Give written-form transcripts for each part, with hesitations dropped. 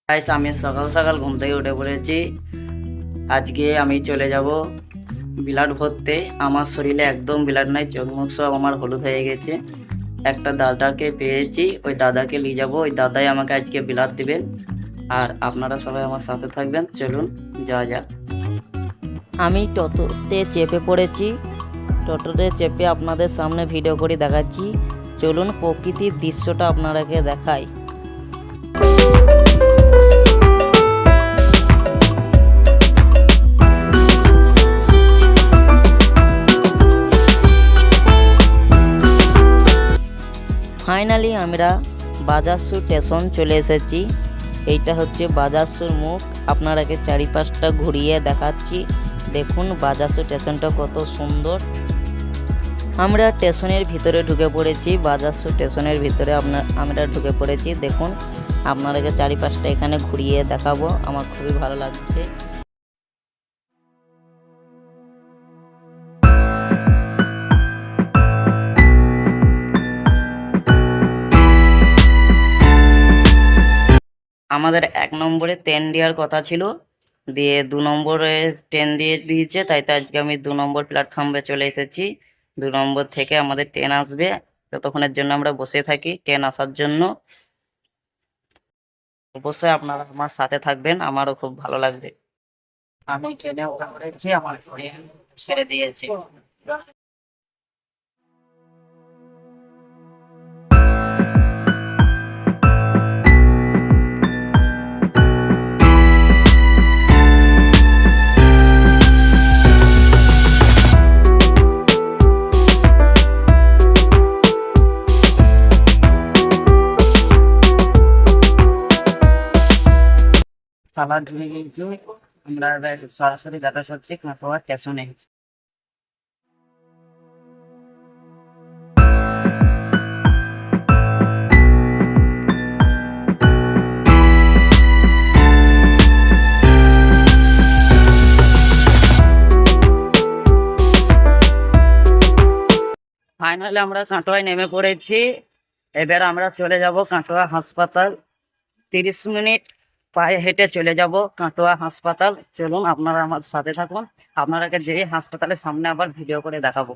Guys, আমি সকাল সকাল ঘুম থেকে উঠে পড়েছি। আজকে আমি চলে যাব ব্লাড ভরতে। আমার শরীরে একদম ব্লাড নাই, চোখ মুখ সব আমার হলুদ হয়ে গেছে। একটা দাদাকে পেয়েছি, ওই দাদাকে নিয়ে যাবো। ওই দাদাই আমাকে আজকে ব্লাড দিবেন। আর আপনারা সবাই আমার সাথে থাকবেন। চলুন যাওয়া যাক। আমি টোটোতে চেপে পড়েছি। টোটোতে চেপে আপনাদের সামনে ভিডিও করে দেখাচ্ছি। চলুন প্রকৃতির দৃশ্যটা আপনারাকে দেখাই। ফাইনালি আমরা বাজারসু স্টেশন চলে এসেছি। এইটা হচ্ছে বাজারসুর মুখ। আপনারাকে চারিপাশটা ঘুরিয়ে দেখাচ্ছি। দেখুন বাজারসু স্টেশনটা কত সুন্দর। আমরা স্টেশনের ভিতরে ঢুকে পড়েছি। বাজারসু স্টেশনের ভিতরে আমরা ঢুকে পড়েছি। দেখুন আপনারাকে চারিপাশটা এখানে ঘুরিয়ে দেখাবো। আমার খুবই ভালো লাগছে। আমাদের 1 নম্বরে ট্রেন দেওয়ার কথা ছিল, দিয়ে 2 নম্বরে ট্রেন দিয়ে দিয়েছে। তাই তো আজকে আমি 2 নম্বর প্ল্যাটফর্মে চলে এসেছি। 2 নম্বর থেকে আমাদের ট্রেন আসবে। ততক্ষণের জন্য আমরা বসে থাকি ট্রেন আসার জন্য। অবশ্যই আপনারা আমার সাথে থাকবেন, আমারও খুব ভালো লাগবে। আমি ট্রেনে উঠে পড়েছি, আমার ট্রেন ছেড়ে দিয়েছে। সালাদ ঢুকে গিয়েছি। আমরা এবার সরাসরি দেখা হচ্ছে কাঁকড়া স্টেশনে। ফাইনালি আমরা কাটোয়ায় নেমে পড়েছি। এবার আমরা চলে যাব কাটোয়া হাসপাতাল। 30 মিনিট পায়ে হেঁটে চলে যাব কাটোয়া হাসপাতাল। চলুন আপনারা আমার সাথে থাকুন, আপনারাকে যে হাসপাতালের সামনে আবার ভিডিও করে দেখাবো।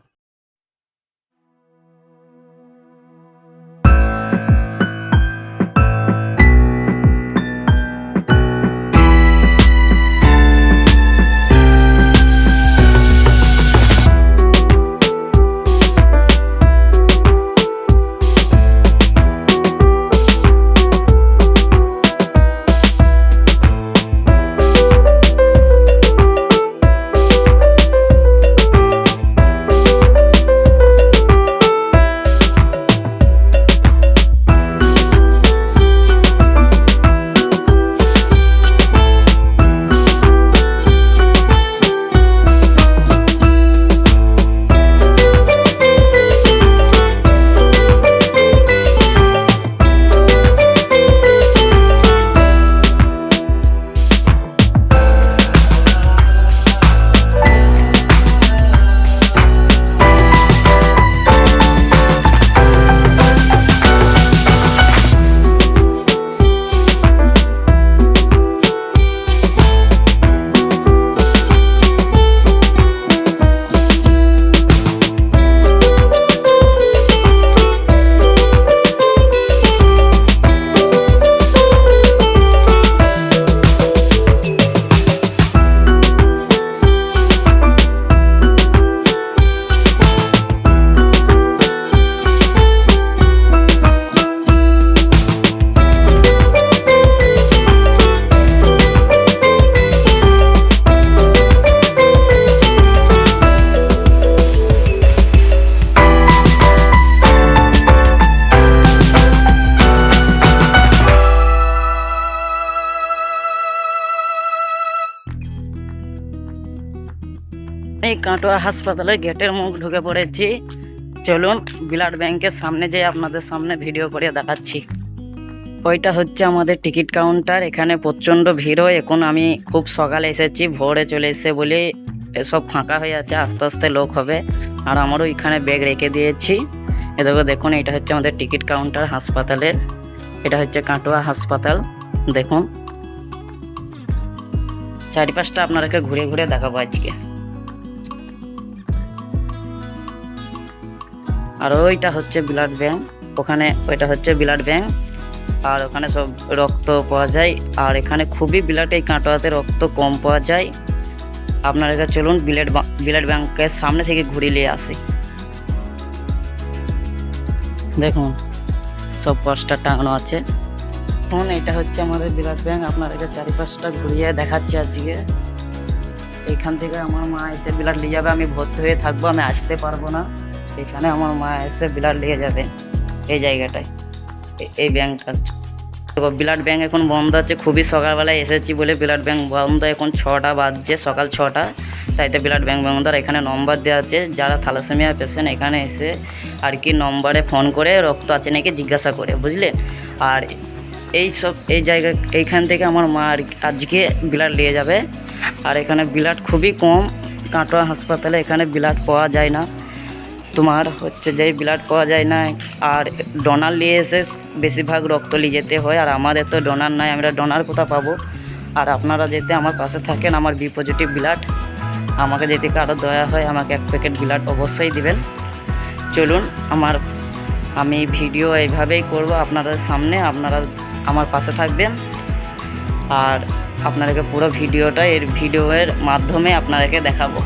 এই কাটোয়া হাসপাতালের গেটের মুখ ঢুকে পড়েছি। চলুন ব্লাড ব্যাংকের সামনে যেয়ে আপনাদের সামনে ভিডিও করে দেখাচ্ছি। ওইটা হচ্ছে আমাদের টিকিট কাউন্টার। এখানে প্রচণ্ড ভিড় হয়। এখন আমি খুব সকালে এসেছি, ভোরে চলে এসে বলে এসব ফাঁকা হয়ে আছে, আস্তে আস্তে লোক হবে। আর আমারও এখানে ব্যাগ রেখে দিয়েছি। এদিকে দেখুন, এটা হচ্ছে আমাদের টিকিট কাউন্টার হাসপাতালের। এটা হচ্ছে কাটোয়া হাসপাতাল। দেখুন চারিপাশটা আপনাদেরকে ঘুরে ঘুরে দেখাবো আজকে। আর ওইটা হচ্ছে ব্লাড ব্যাংক, ওইটা হচ্ছে ব্লাড ব্যাংক। আর ওখানে সব রক্ত পাওয়া যায়। আর এখানে খুবই এই কাটোয়াতে রক্ত কম পাওয়া যায়। আপনারা চলুন ব্লাড ব্যাংকের সামনে থেকে ঘুরে নিয়ে আসি। দেখুন সব পোস্টার টাঙানো আছে। এখন এটা হচ্ছে আমাদের ব্লাড ব্যাংক, আপনাদেরকে চারিপাশটা ঘুরিয়ে দেখাচ্ছি আজকে। এইখান থেকে আমার মা এসে ব্লাড নিয়ে যাবে, আমি ভর্তি হয়ে থাকবো, আমি আসতে পারবো না। এখানে আমার মা এসে ব্লাড নিয়ে যাবে এই জায়গাটায়, এই ব্যাংকটা। ব্লাড ব্যাংক এখন বন্ধ আছে, খুবই সকালবেলায় এসেছি বলে ব্লাড ব্যাংক বন্ধ। এখন 6টা বাজছে, সকাল 6টা, তাইতে ব্লাড ব্যাংক বন্ধ। আর এখানে নম্বর দেওয়া আছে, যারা থ্যালাসেমিয়া পেশেন্ট এখানে এসে আর কি নম্বরে ফোন করে রক্ত আছে নাকি জিজ্ঞাসা করে, বুঝলেন। আর এইখান থেকে আমার মা আজকে ব্লাড নিয়ে যাবে। আর এখানে ব্লাড খুবই কম, কাটোয়া হাসপাতালে এখানে ব্লাড পাওয়া যায় না, তোমার হচ্ছে যে ব্লাড পাওয়া যায় না। আর ডোনার নিয়ে এসে বেশিরভাগ রক্ত নিয়ে যেতে হয়। আর আমাদের তো ডোনার নাই, আমরা ডোনার কোথা পাবো। আর আপনারা যেতে আমার পাশে থাকেন, আমার বি পজিটিভ ব্লাড, আমাকে যদি কারো দয়া হয় আমাকে 1 প্যাকেট ব্লাড অবশ্যই দিবেন। চলুন আমি ভিডিও এইভাবেই করব আপনাদের সামনে, আপনারা আমার পাশে থাকবেন। আর আপনাদেরকে পুরো ভিডিওর মাধ্যমে আপনাদেরকে দেখাবো।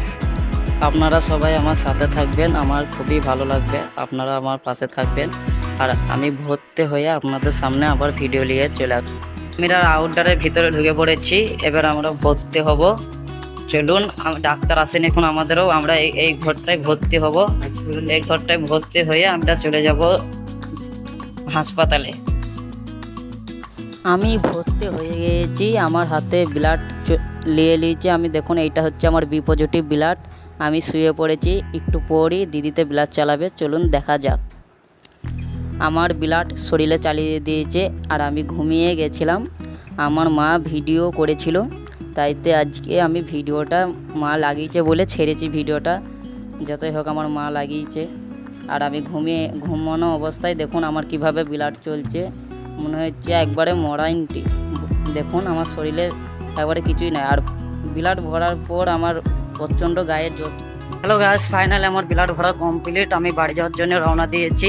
আপনারা সবাই আমার সাথে থাকবেন, আমার খুবই ভালো লাগবে, আপনারা আমার পাশে থাকবেন। আর আমি ভর্তি হয়ে আপনাদের সামনে আবার ভিডিও নিয়ে চলে আসবো। আমরা আউটডোরের ভিতরে ঢুকে পড়েছি, এবার আমরা ভর্তি হব। চলুন, ডাক্তার আসেন এখন আমাদেরও, আমরা এই ঘরটায় ভর্তি হব। এই ঘরটায় ভর্তি হয়ে আমরা চলে যাব হাসপাতালে। আমি ভর্তি হয়ে গিয়েছি, আমার হাতে ব্লাড নিয়ে নিয়েছি আমি। দেখুন এইটা হচ্ছে আমার বি পজিটিভ ব্লাড। আমি শুয়ে পড়েছি, একটু পরই দিদিতে ব্লাড চালাবে, চলুন দেখা যাক। আমার ব্লাড শরীরে চালিয়ে দিয়েছে, আর আমি ঘুমিয়ে গেছিলাম। আমার মা ভিডিও করেছিল, তাইতে আজকে আমি ভিডিওটা মা লাগিয়েছে বলে ছেড়েছি ভিডিওটা। যতই হোক আমার মা লাগিয়েছে। আর আমি ঘুমানো অবস্থায় দেখুন আমার কিভাবে ব্লাড চলছে, মনে হচ্ছে একবারে মরাইনটি। দেখুন আমার শরীরে একবারে কিছুই নাই। আর ব্লাড ভরার পর আমার প্রচণ্ড গায়ের হ্যালো গাইস, ফাইনালি আমার ব্লাড ভরা কমপ্লিট। আমি বাড়ি যাওয়ার জন্য রওনা দিয়েছি।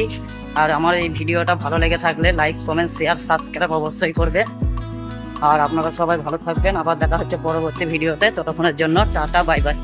আর আমার এই ভিডিওটা ভালো লেগে থাকলে লাইক, কমেন্ট, শেয়ার, সাবস্ক্রাইব অবশ্যই করবে। আর আপনারা সবাই ভালো থাকবেন, আবার দেখা হচ্ছে পরবর্তী ভিডিওতে। ততক্ষণের জন্য টাটা, বাই বাই।